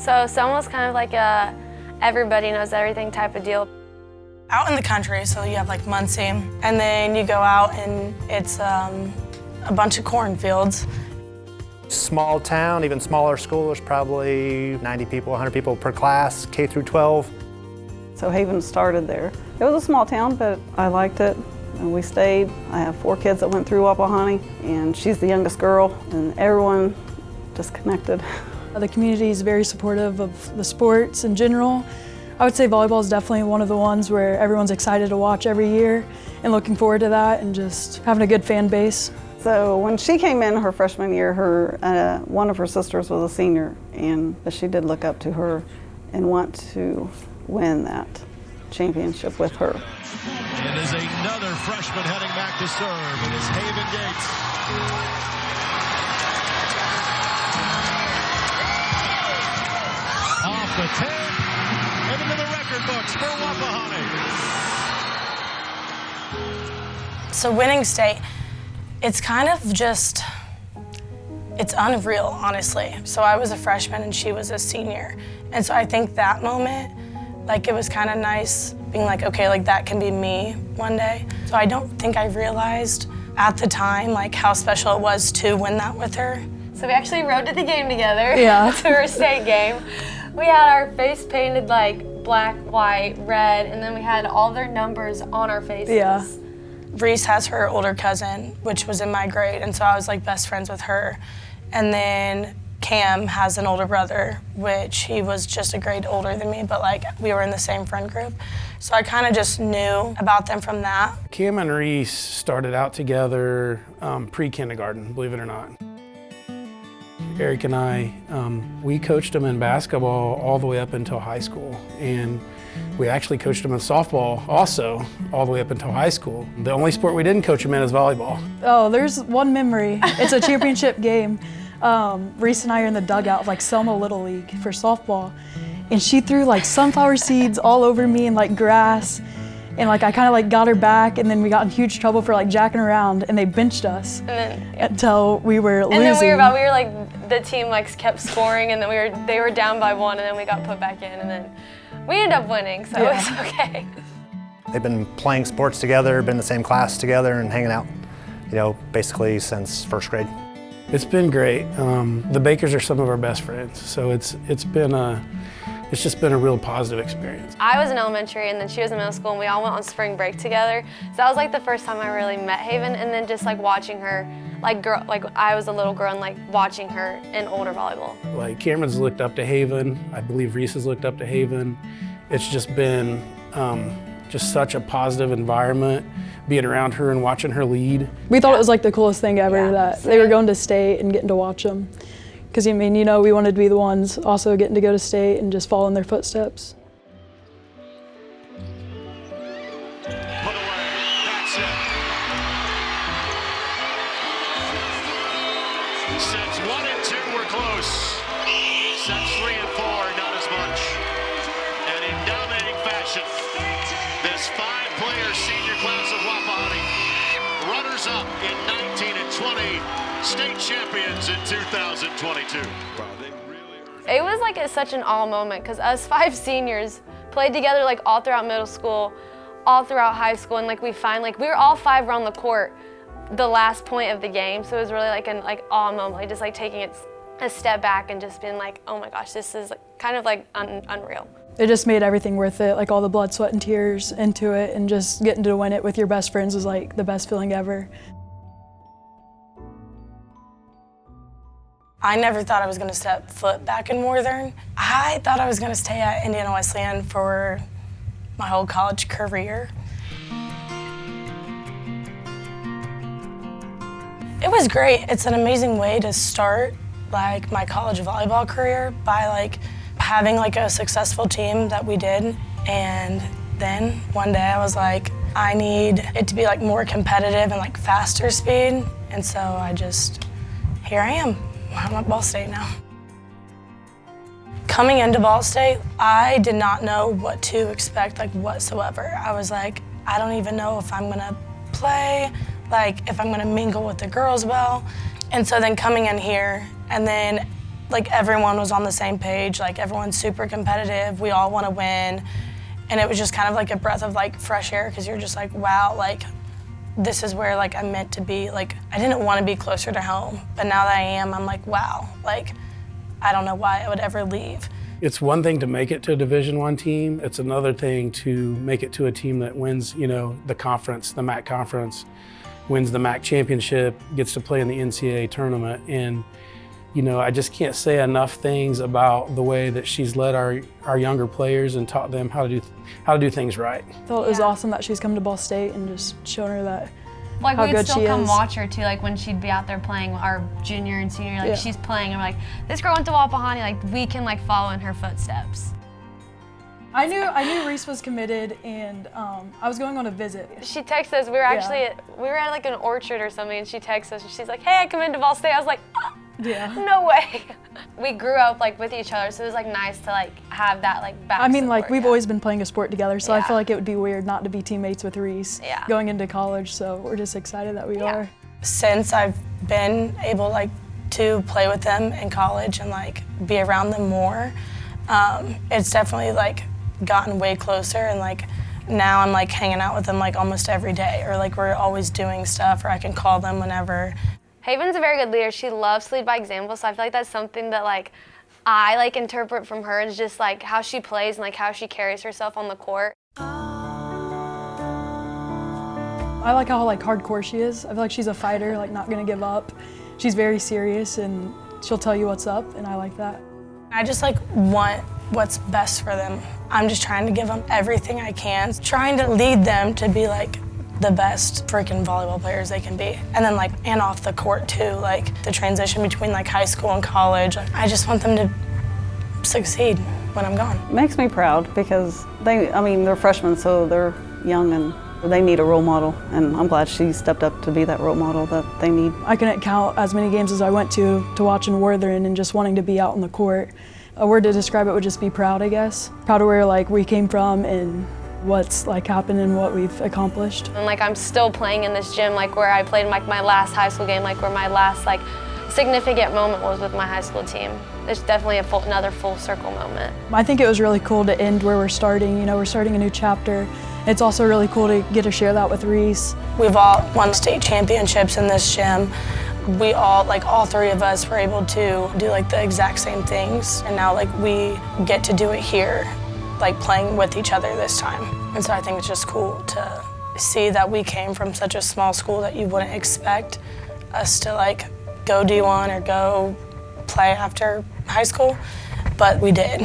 So summer was kind of like a everybody knows everything type of deal. Out in the country, so you have like Muncie, and then you go out and it's a bunch of cornfields. Small town, even smaller school, there's probably 90 people, 100 people per class, K through 12. So Havyn started there. It was a small town, but I liked it, and we stayed. I have 4 kids that went through Wapahani, and she's the youngest girl, and everyone just connected. The community is very supportive of the sports in general. I would say volleyball is definitely one of the ones where everyone's excited to watch every year and looking forward to that and just having a good fan base. So when she came in her freshman year, one of her sisters was a senior, and she did look up to her and want to win that championship with her. It is another freshman heading back to serve. It is Havyn Gates. Off the tip. Into the record books for Wapahani. So winning state, it's kind of just, it's unreal, honestly. So I was a freshman and she was a senior. And so I think that moment, like it was kind of nice being like, okay, like that can be me one day. So I don't think I realized at the time like how special it was to win that with her. So we actually rode to the game together, yeah. to her state game. We had our face painted like black, white, red, and then we had all their numbers on our faces. Yeah. Reese has her older cousin, which was in my grade, and so I was like best friends with her. And then Cam has an older brother, which he was just a grade older than me, but like we were in the same friend group. So I kind of just knew about them from that. Cam and Reese started out together pre-kindergarten, believe it or not. Eric and I, we coached them in basketball all the way up until high school. And we actually coached them in softball also all the way up until high school. The only sport we didn't coach them in is volleyball. Oh, there's one memory. It's a championship game. Reese and I are in the dugout of like Selma Little League for softball. And she threw like sunflower seeds all over me and like grass. And like I kind of like got her back, and then we got in huge trouble for like jacking around, and they benched us until we were losing. And then we were like the team like kept scoring, and then they were down by 1, and then we got put back in, and then we ended up winning, so yeah. It's okay. They've been playing sports together, been in the same class together and hanging out, you know, basically since first grade. It's been great. The Bakers are some of our best friends, so it's just been a real positive experience. I was in elementary, and then she was in middle school, and we all went on spring break together. So that was like the first time I really met Havyn, and then just like watching her, like I was a little girl and like watching her in older volleyball. Like Camryn's looked up to Havyn. I believe Reese has looked up to Havyn. It's just been just such a positive environment, being around her and watching her lead. We thought it was like the coolest thing ever that they were going to state and getting to watch them. Because, I mean, you know, we wanted to be the ones also getting to go to state and just follow in their footsteps. Put away. That's it. Sets 1 and 2 were close. Sets 3 and 4, not as much. And in dominating fashion, this 5-player senior class of Wapahani, runners up in 19 and 20. State champions in 2022. It was like such an all moment, because us 5 seniors played together like all throughout middle school, all throughout high school, and like we were all 5 around the court the last point of the game. So it was really like an awe moment, like just like taking it a step back and just being like, oh my gosh, this is like, kind of like unreal. It just made everything worth it, like all the blood, sweat, and tears into it, and just getting to win it with your best friends was like the best feeling ever. I never thought I was going to step foot back in Northern. I thought I was going to stay at Indiana Wesleyan for my whole college career. It was great. It's an amazing way to start like my college volleyball career by like having like a successful team that we did. And then one day I was like, I need it to be like more competitive and like faster speed. And so here I am. I'm at Ball State now. Coming into Ball State, I did not know what to expect, like whatsoever. I was like, I don't even know if I'm gonna play, like if I'm gonna mingle with the girls well. And so then coming in here, and then like everyone was on the same page, like everyone's super competitive, we all want to win. And it was just kind of like a breath of like fresh air, because you're just like, wow, like this is where like I'm meant to be. Like I didn't want to be closer to home, but now that I am, I'm like, wow, like I don't know why I would ever leave. It's one thing to make it to a Division I team. It's another thing to make it to a team that wins, you know, the conference, the MAC conference, wins the MAC championship, gets to play in the NCAA tournament. And, you know, I just can't say enough things about the way that she's led our younger players and taught them how to do things right. I thought it was awesome that she's come to Ball State and just shown her that like how we'd good still she come is. watch her too, like when she'd be out there playing our junior and senior, like she's playing, and we're like, this girl went to Wapahani, like we can like follow in her footsteps. I knew Reese was committed, and I was going on a visit. She texted us. We were actually we were at like an orchard or something, and she texted us and she's like, hey, I come into Ball State. I was like, Yeah. no way. We grew up like with each other, so it was like nice to like have that like back I mean, support, like we've always been playing a sport together, so I Yeah. feel like it would be weird not to be teammates with Reese Yeah. going into college. So we're just excited that we are. Since I've been able like to play with them in college and like be around them more, it's definitely like gotten way closer, and like now I'm like hanging out with them like almost every day, or like we're always doing stuff, or I can call them whenever. Havyn's a very good leader. She loves to lead by example, so I feel like that's something that like I like interpret from her, is just like how she plays and like how she carries herself on the court. I like how like hardcore she is. I feel like she's a fighter, like not gonna give up. She's very serious, and she'll tell you what's up, and I like that. I just like want what's best for them. I'm just trying to give them everything I can, trying to lead them to be like the best freaking volleyball players they can be. And then like, and off the court too, like the transition between like high school and college. I just want them to succeed when I'm gone. It makes me proud because they're freshmen, so they're young and they need a role model, and I'm glad she stepped up to be that role model that they need. I couldn't count as many games as I went to watch in Worthern, and just wanting to be out on the court. A word to describe it would just be proud, I guess. Proud of where like we came from and what's like happened and what we've accomplished. And like I'm still playing in this gym, like where I played like my last high school game, like where my last like significant moment was with my high school team. It's definitely another full circle moment. I think it was really cool to end where we're starting. You know, we're starting a new chapter. It's also really cool to get to share that with Reese. We've all won state championships in this gym. We all, like all three of us, were able to do like the exact same things. And now like we get to do it here, like playing with each other this time. And so I think it's just cool to see that we came from such a small school that you wouldn't expect us to like go D1 or go play after high school, but we did.